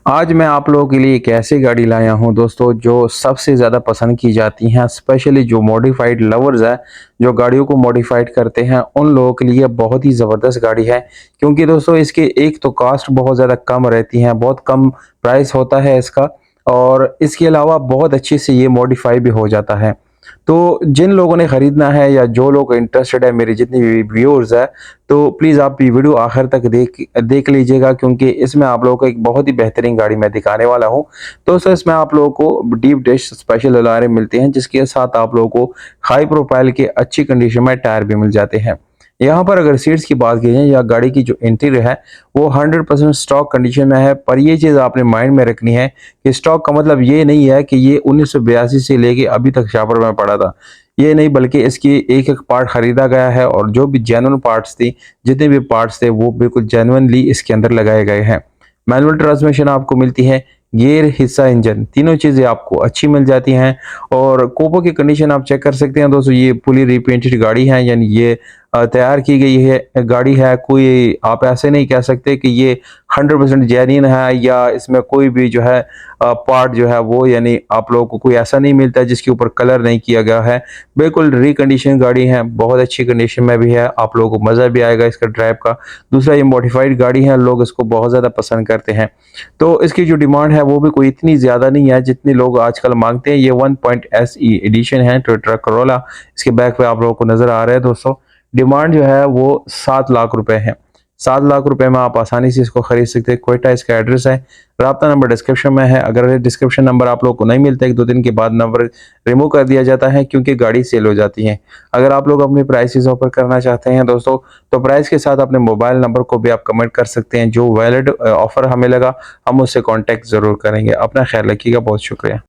आज मैं आप लोगों के लिए एक ऐसी गाड़ी लाया हूं दोस्तों जो सबसे ज़्यादा पसंद की जाती हैं, स्पेशली जो मॉडिफाइड लवर्स हैं, जो गाड़ियों को मॉडिफाइड करते हैं उन लोगों के लिए बहुत ही ज़बरदस्त गाड़ी है। क्योंकि दोस्तों इसकी एक तो कॉस्ट बहुत ज़्यादा कम रहती है, बहुत कम प्राइस होता है इसका, और इसके अलावा बहुत अच्छे से ये मॉडिफाई भी हो जाता है। तो जिन लोगों ने ख़रीदना है या जो लोग इंटरेस्टेड है, मेरे जितने भी व्यूअर्स हैं, तो प्लीज़ आप ये वीडियो आखिर तक देख देख लीजिएगा, क्योंकि इसमें आप लोगों को एक बहुत ही बेहतरीन गाड़ी मैं दिखाने वाला हूँ। दोस्तों इसमें आप लोगों को डीप डिश स्पेशल अलार्म मिलते हैं, जिसके साथ आप लोगों को हाई प्रोफाइल के अच्छी कंडीशन में टायर भी मिल जाते हैं। यहाँ पर अगर सीट्स की बात की जाए या गाड़ी की जो इंटीरियर है वो 100% स्टॉक कंडीशन में है। पर ये चीज़ आपने माइंड में रखनी है कि स्टॉक का मतलब ये नहीं है कि ये 1982 से लेके अभी तक शापर में पड़ा था। ये नहीं, बल्कि इसकी एक-एक पार्ट खरीदा गया है और जो भी जेन्युइन पार्ट्स थी, जितने भी पार्ट्स थे वो बिल्कुल जेन्युइनली इसके अंदर लगाए गए हैं। मैनुअल ट्रांसमिशन आपको मिलती है, गियर, हिस्सा, इंजन, तीनों चीज़ें आपको अच्छी मिल जाती हैं। और कोपो की कंडीशन आप चेक कर सकते हैं दोस्तों, ये फुली रिपेंटेड गाड़ी है, यानी ये तैयार की गई है गाड़ी है। कोई आप ऐसे नहीं कह सकते कि ये 100% जेन्युइन है या इसमें कोई भी जो है पार्ट जो है वो, यानी आप लोगों को कोई ऐसा नहीं मिलता है जिसके ऊपर कलर नहीं किया गया है। बिल्कुल रिकंडीशन गाड़ी है, बहुत अच्छी कंडीशन में भी है, आप लोगों को मज़ा भी आएगा इसका ड्राइव का। दूसरा, ये मॉडिफाइड गाड़ी है, लोग इसको बहुत ज़्यादा पसंद करते हैं। तो इसकी जो डिमांड है वो भी कोई इतनी ज़्यादा नहीं है जितनी लोग आजकल मांगते हैं। ये 1.SE एडिशन है टोयोटा करोला, इसके बैक पे आप लोगों को नज़र आ रहा है दोस्तों। डिमांड जो है वो 7 लाख रुपए है। 7 लाख रुपए में आप आसानी से इसको खरीद सकते हैं। क्वेटा इसका एड्रेस है। राब्ता नंबर डिस्क्रिप्शन में है। अगर डिस्क्रिप्शन नंबर आप लोगों को नहीं मिलता, 1-2 दिन के बाद नंबर रिमूव कर दिया जाता है, क्योंकि गाड़ी सेल हो जाती है। अगर आप लोग अपनी प्राइसेस ऑफर करना चाहते हैं दोस्तों, तो प्राइस के साथ अपने मोबाइल नंबर को भी आप कमेंट कर सकते हैं। जो वैलिड ऑफर हमें लगा, हम उससे कॉन्टैक्ट ज़रूर करेंगे। अपना ख्याल रखिएगा। बहुत शुक्रिया।